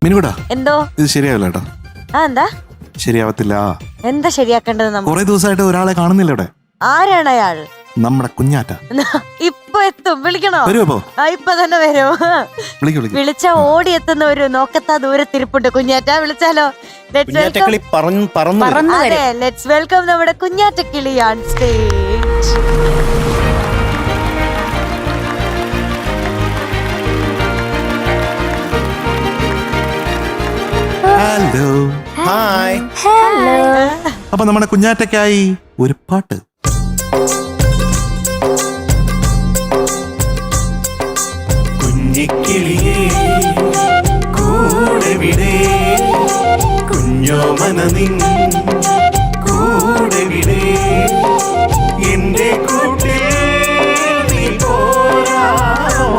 മിനുകൂടാ എന്തോ ഇത് ശരിയാവില്ല കേട്ടോ. എന്താ ശരിയാവത്തില്ല. എന്താ ശരിയാക്കേണ്ടത്? കുറെ ദിവസമായിട്ട് ഒരാളെ കാണുന്നില്ല ഇവിടെ. ആരാണ് അയാൾ? നമ്മുടെ കുഞ്ഞാറ്റ. ഇപ്പൊ എത്തും. വിളിക്കണോ? വരുമോ? ഇപ്പൊ തന്നെ വരും. വിളിച്ച ഓടി എത്തുന്ന ഒരു നോക്കത്താ ദൂരത്തിരിപ്പുണ്ട് കുഞ്ഞാറ്റ. വിളിച്ചാലോ? അതെ, ലെറ്റ്സ് വെൽക്കം നമ്മുടെ കുഞ്ഞാറ്റ കിളി on stage. Hello. Hi. Hello. അപ്പൊ നമ്മുടെ കുഞ്ഞാറ്റയ്ക്കായി ഒരു പാട്ട്. കുഞ്ഞിക്കിളിയേ കൂടെ വിടെ, കുഞ്ഞോമന നിൻ കൂടെ വിടെ, എന്റെ കൂട്ടിൽ നീ പോരാമോ,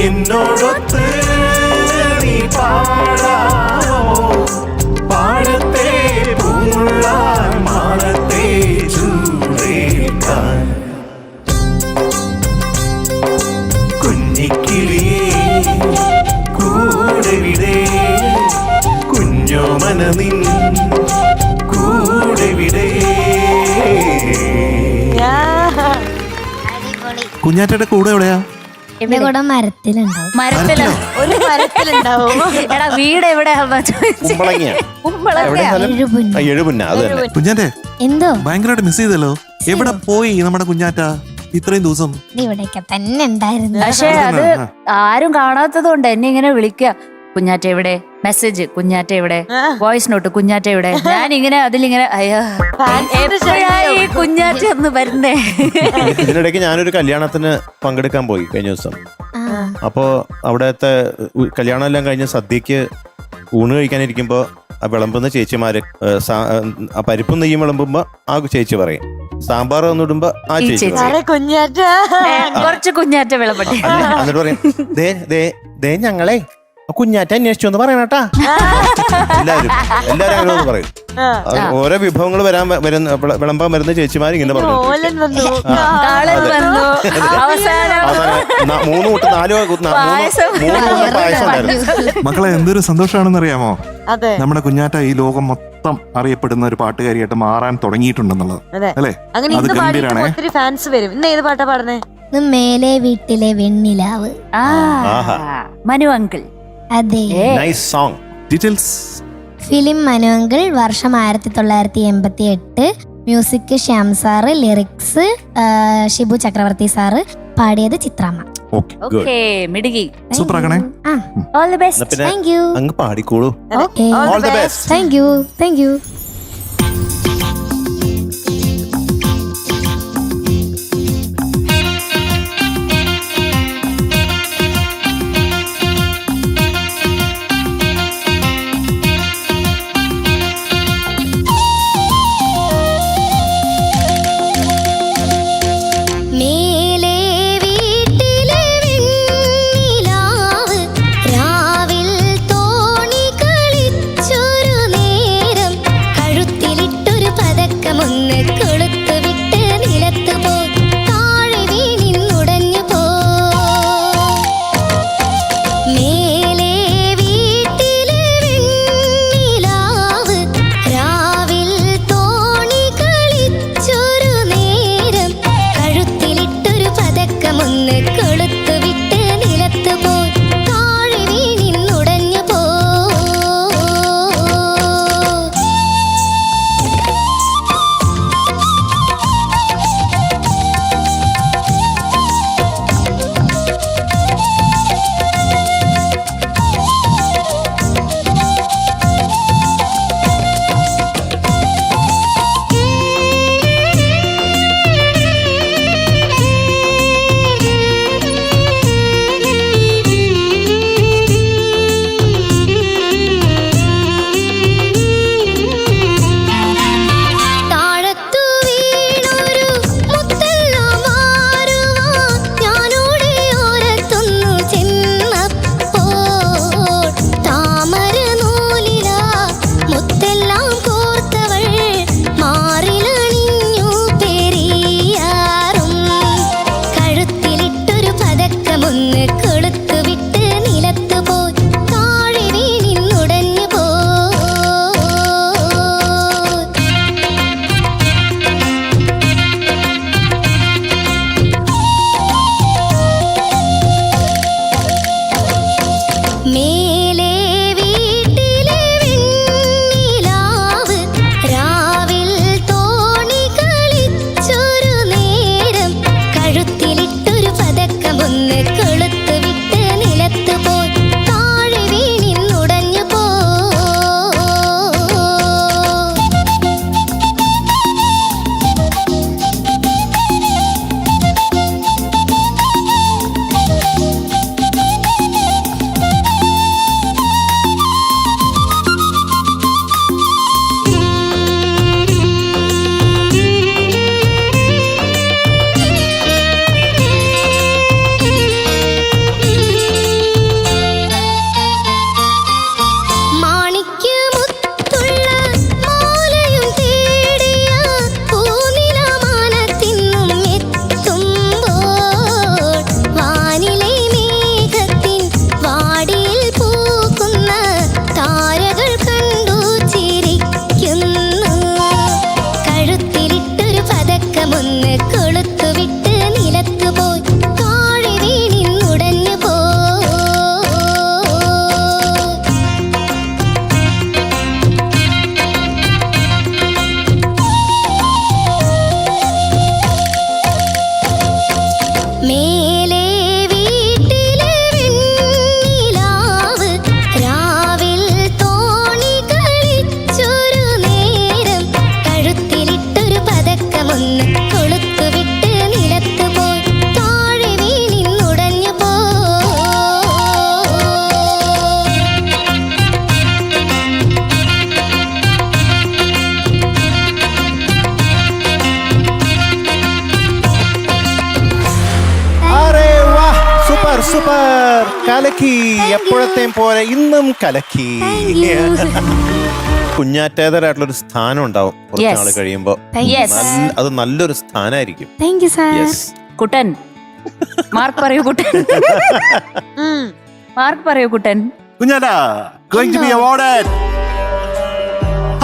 എന്നോടൊത്ത് നീ പാടാമോ, പാടത്തെ പൂമുള്ളാൻ മാനത്തെ ചൂടേക്കാൻ. കുഞ്ഞിക്കിളിയേ കൂടെ വിടെ, കുഞ്ഞോമന നിൻ കൂടെ വിടെ. കുഞ്ഞാറ്റയുടെ കൂടെ എവിടെയാ? എന്റെ കൂടെ മരത്തിലുണ്ടാവും. മരത്തിലോ? ഒരു മരത്തിലുണ്ടാവും. എടാ വീട് എവിടെയാ? കുഞ്ഞാറ്റെ എന്തോ ഭയങ്കരമായിട്ട് മിസ് ചെയ്തല്ലോ. എവിടെ പോയി നമ്മുടെ കുഞ്ഞാറ്റ ഇത്രയും ദിവസം? ഇവിടെയൊക്കെ തന്നെ ഉണ്ടായിരുന്നു. പക്ഷെ അത് ആരും കാണാത്തത് കൊണ്ട് എന്നെ ഇങ്ങനെ വിളിക്കുക, കുഞ്ഞാറ്റ എവിടെ, മെസ്സേജ് കുഞ്ഞാറ്റ എവിടെ, വോയിസ് നോട്ട് കുഞ്ഞാറ്റ എവിടെ. ഞാൻ ഇങ്ങനെ അതിലിങ്ങനെ അയ്യോ എപ്പോഴായി കുഞ്ഞാറ്റ ഒന്ന് വരുന്നേ. ഇതിനിടയ്ക്ക് ഞാനൊരു കല്യാണത്തിന് പങ്കെടുക്കാൻ പോയി കഴിഞ്ഞ ദിവസം. അപ്പോ അവിടത്തെ കല്യാണം എല്ലാം കഴിഞ്ഞ് സദ്യക്ക് ഊണ് കഴിക്കാനിരിക്കുമ്പോ ആ വിളമ്പുന്ന ചേച്ചിമാര് ആ പരിപ്പും നെയ്യും വിളമ്പുമ്പോ ആ ചേച്ചി പറയും, സാമ്പാർ വന്നിടുമ്പോ ആ ചേച്ചി കുഞ്ഞാറ്റ കുറച്ച് കുഞ്ഞാറ്റ വിളമ്പട്ടെ. എന്നിട്ട് പറയും, ദേ ദേ ദേ ഞങ്ങളെ കുഞ്ഞാറ്റ അന്വേഷിച്ചു എന്ന് പറയണട്ടാ. എല്ലാരും അങ്ങനെ പറയും. ഓരോ വിഭവങ്ങൾ വിളമ്പാൻ വരുന്ന ചേച്ചിമാർ ഇങ്ങനെ പറഞ്ഞു. മൂന്ന് കൂട്ടം പായസം ഉണ്ടായിരുന്നു. മക്കളെ എന്തൊരു സന്തോഷമാണെന്ന് അറിയാമോ? നമ്മുടെ കുഞ്ഞാറ്റ ഈ ലോകം മൊത്തം അറിയപ്പെടുന്ന ഒരു പാട്ടുകാരിയായിട്ട് മാറാൻ തുടങ്ങിയിട്ടുണ്ടെന്നുള്ളത്. അല്ലേ? അത് ഗംഭീരാണേ. ഒത്തിരി ഫാൻസ് വരും. ഇന്ന് ഏത് പാട്ടാ പാടുന്നേ? മേലെ വീട്ടിലെ വെണ്ണിലാവ്. മനു അങ്കിൾ. അതെ, nice song. Details. Film Manu uncle, വർഷം 1988, music Shyam sir, lyrics Shibu Chakravarthy sir, പാടിയത് ചിത്രാമ്മ. ഓക്കേ, മിടുക്കി. സൂപ്പർ ആക്കണേ. All the best. Thank you. അങ്ങ് പാടിക്കോളൂ. All the best. Thank you. Thank you. മേലെ വീട്ടിലെ വെണ്ണിലാവ് രാവിൽ തോണി കളിച്ചൊരു നേരം കഴുത്തിലിട്ടൊരു പതക്കം ഒന്ന് കൊളുത്തു വിട്ട് നിലത്ത് പോയി താഴെ വീണിന്നുടഞ്ഞു പോ. മാണിക്യമുത്തുള്ള മാലയും തേടിയ പൂനിലാമാനത്തിന്നും എത്തുമ്പോൾ വാനിലെ മേഘത്തിൻ വാടിയിൽ പൂക്കുന്ന താരകൾ കണ്ടു ചിരിക്കുന്നു. കഴുത്തിലിട്ടൊരു പതക്കമൊന്ന് കൊളുത്തുവിട്ട് നിലത്തു പോയി താഴെ വീണിന്നുടഞ്ഞു പോ. മേലെ വീട്ടിലെ വെണ്ണിലാവ് രാവിൽ തോണി കളിച്ചൊരു നേരം കഴുത്തിലിട്ടൊരു പതക്കമൊന്ന് കൊളുത്തുവിട്ട് നിലത്ത് പോയി താഴെ വീണിന്നുടഞ്ഞു പോ. അരേ വാ, സൂപ്പർ സൂപ്പർ, കലക്കി. എപ്പോഴത്തെയും പോലെ ഇന്നും കലക്കി. കുഞ്ഞാറ്റേതരായിട്ടുള്ള ഒരു സ്ഥാനം ഉണ്ടാവും കുറച്ച് Yes. നാൾ കഴിയുമ്പോ. Yes. അത് നല്ലൊരു സ്ഥാനമായിരിക്കും. Thank you sir. Yes. Kuttan mark പറയൂ കുട്ടൻ. മാർക്ക് പറയൂ കുട്ടൻ. കുഞ്ഞാറ്റ going to be awarded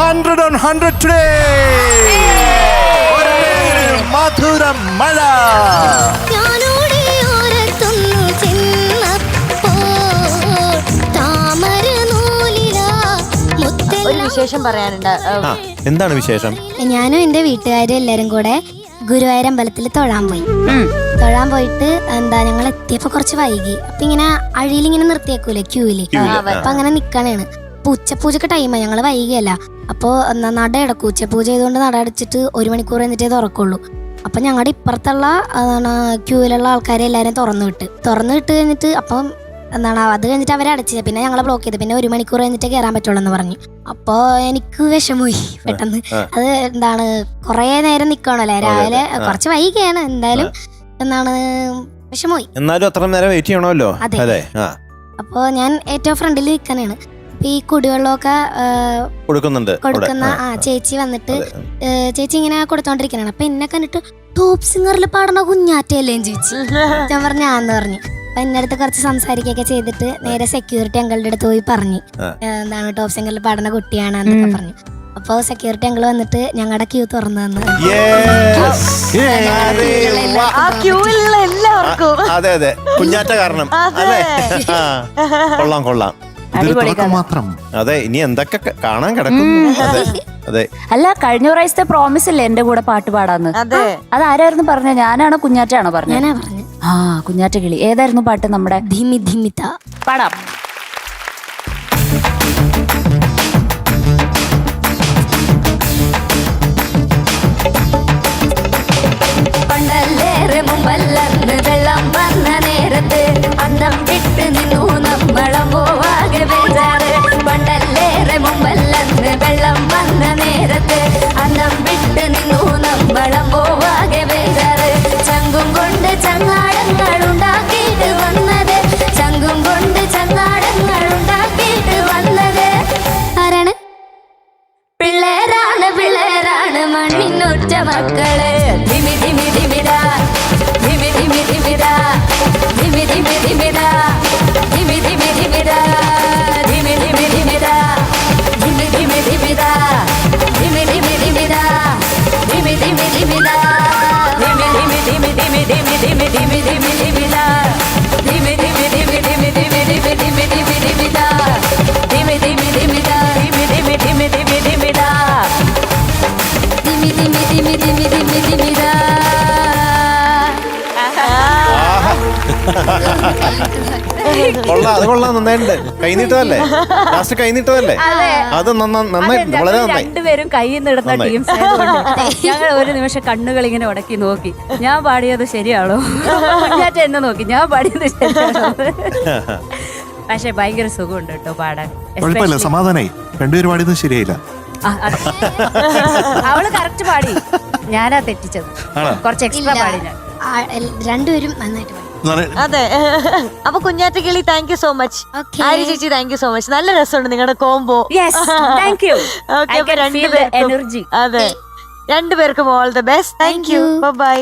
100 on 100 today. ഒരു മധുര മഴ. ഞാനോടെയോരത്തൊന്നു ചെന്നപ്പോൾ താമര നൂലിലാ ഒരു മുത്തെല്ലാം. വിശേഷം പറയാനുണ്ട്. ആ, എന്താണ് വിശേഷം? ഞാനും എൻ്റെ വീട്ടുകാരും എല്ലാരും കൂടെ ഗുരുവായൂർ അമ്പലത്തിൽ തൊഴാൻ പോയി. ഉം. തൊഴാൻ പോയിട്ട് ഞങ്ങൾ എത്തിയപ്പോ കുറച്ച് വൈകി. അപ്പൊ ഇങ്ങനെ അഴിയിൽ ഇങ്ങനെ നിർത്തിയേക്കൂലേ ക്യൂവില്. അപ്പൊ അങ്ങനെ നിക്കണേണ്. അപ്പൊ ഉച്ചപൂജക്ക് ടൈമായി, ഞങ്ങള് വൈകിയല്ല. അപ്പൊ നട അടക്കും. ഉച്ചപൂജ ചെയ്തുകൊണ്ട് നട അടച്ചിട്ട് 1 മണിക്കൂർ കഴിഞ്ഞിട്ടേ തുറക്കുള്ളൂ. അപ്പൊ ഞങ്ങളുടെ ഇപ്പുറത്തുള്ള ക്യൂവിലുള്ള ആൾക്കാരെ എല്ലാരും തുറന്നു വിട്ട് കഴിഞ്ഞിട്ട് അപ്പം അത് കഴിഞ്ഞിട്ട് അവരെ അടച്ചത്. പിന്നെ ഞങ്ങളെ ബ്ലോക്ക് ചെയ്ത്. പിന്നെ 1 മണിക്കൂർ കഴിഞ്ഞിട്ടേ കയറാൻ പറ്റുള്ളൂ എന്ന് പറഞ്ഞു. അപ്പൊ എനിക്ക് വിഷമമായി പെട്ടെന്ന്. അത് കൊറേ നേരം നിക്കണല്ലേ, രാവിലെ കുറച്ച് വൈകിയാണ് എന്തായാലും വിഷമമായി. എന്നാലും അത്ര നേരം വെയിറ്റ് ചെയ്യണമല്ലോ. അതെ. അല്ലേ? അപ്പൊ ഞാൻ ഏറ്റവും ഫ്രണ്ടിൽ നിൽക്കണേണ്. ഈ കുടിവെള്ളമൊക്കെ കൊടുക്കുന്നുണ്ട് കൊടുക്കുന്ന ചേച്ചി വന്നിട്ട് ചേച്ചി ഇങ്ങനെ കൊടുത്തോണ്ടിരിക്കണാണ്. അപ്പൊ എന്നെ കണ്ടിട്ട് ടോപ്പ് സിംഗറിൽ പാടണ കുഞ്ഞാറ്റയല്ലേന്ന് ചോദിച്ചു. ഞാൻ പറഞ്ഞു ആന്ന് പറഞ്ഞു. അപ്പൊ എന്റെ അടുത്ത് കുറച്ച് സംസാരിക്കുകയൊക്കെ ചെയ്തിട്ട് നേരെ സെക്യൂരിറ്റി അങ്കിളുടെ അടുത്ത് പോയി പറഞ്ഞു ടോപ്പ് സിംഗറിൽ പാടുന്ന കുട്ടിയാണ് എന്നൊക്കെ പറഞ്ഞു. അപ്പൊ സെക്യൂരിറ്റി അങ്കിൾ വന്നിട്ട് ഞങ്ങളുടെ ക്യൂ തുറന്നു തന്നു. ആ ക്യൂവിലുള്ള എല്ലാവർക്കും. അതെ അതെ, കുഞ്ഞാറ്റ കാരണം അല്ലേ? കൊള്ളാം കൊള്ളാം. അടിപൊളി കഥ. മാത്രം. അതെ, ഇനി എന്തൊക്കെ കാണാൻ കിടക്കുന്നു. അതെ അതെ. അല്ല, കഴിഞ്ഞ പ്രാവശ്യത്തെ പ്രോമിസ് അല്ലേ എന്റെ കൂടെ പാട്ട് പാടാന്ന്? അതെ. അതാരായിരുന്നു പറഞ്ഞ? ഞാനാണോ കുഞ്ഞാറ്റാണോ പറഞ്ഞത്? ഞാനാ പറഞ്ഞു. ആ, കുഞ്ഞാറ്റ കിളി. ഏതായിരുന്നു പാട്ട്? നമ്മുടെ ധിമി ധിമിത. പാടാം. പണ്ടല്ലേറെ മുമ്പല്ലെന്ന് വെള്ളം വന്ന നേരത്ത് അന്നം വിട്ട് നിന്നു നമ്മളമ്പോവാകെ ബേജാറ്. പണ്ടല്ലേറെ മുമ്പല്ലെന്ന് വെള്ളം വന്ന നേരത്ത് അന്നം വിട്ട് നിന്നു നമ്മളമ്പോവാകെ ബേജാറ്. ചങ്കും കൊണ്ട് ചങ്ങാടങ്ങൾ ഉണ്ടാക്കിയിട്ട് വന്നത്, ചങ്കും കൊണ്ട് ചങ്ങാടങ്ങൾ ഉണ്ടാക്കിയിട്ട് വന്നത് ആരാണ്? പിള്ളേരാണ് പിള്ളേരാണ് മണ്ണിനൊറ്റ മക്കള്. ധിമി ധിമി ധിമിതാ, ധിമി ധിമി ധിമിതാ, ധിമി ധിമി ധിമിതാ, ധിമി ധിമി അത് കൊള്ളാം, നന്നായിട്ടുണ്ട്. കൈനീട്ടതല്ലേ, ലാസ്റ്റ് കൈനീട്ടതല്ലേ, അത് നന്നായി, വളരെ നന്നായി. രണ്ടുപേരും കയ്യിൽ നിന്നിടുന്ന ടീംസ് ഞങ്ങൾ ഒരു നിമിഷം കണ്ണുകൾ ഇങ്ങനെ ഉടക്കി നോക്കി, ഞാൻ പാടിയത് ശരിയാണോ, കുഞ്ഞാറ്റ എന്നെ നോക്കി, ഞാൻ പാടിയത് ശരിയാണോ. പക്ഷെ ഭയങ്കര സുഖമുണ്ട് കേട്ടോ പാടാൻ. കുഴപ്പമില്ല, സമാധാനായി. രണ്ടുപേരും പാടിയത് ശരിയായില്ല. അവള് കറക്റ്റ് പാടി, ഞാനാ തെറ്റിച്ചത്, കുറച്ച് എക്സ്ട്രാ പാടി ഞാൻ. രണ്ടുപേരും നന്നായിട്ട് പാടി. അതെ. അപ്പൊ കുഞ്ഞാറ്റ കിളി thank you so much. Arya ചേച്ചി താങ്ക് യു സോ മച്ച്. നല്ല രസമുണ്ട് നിങ്ങളുടെ കോംബോ. എനർജി. അതെ, രണ്ടുപേർക്കും all the best. Thank you. By.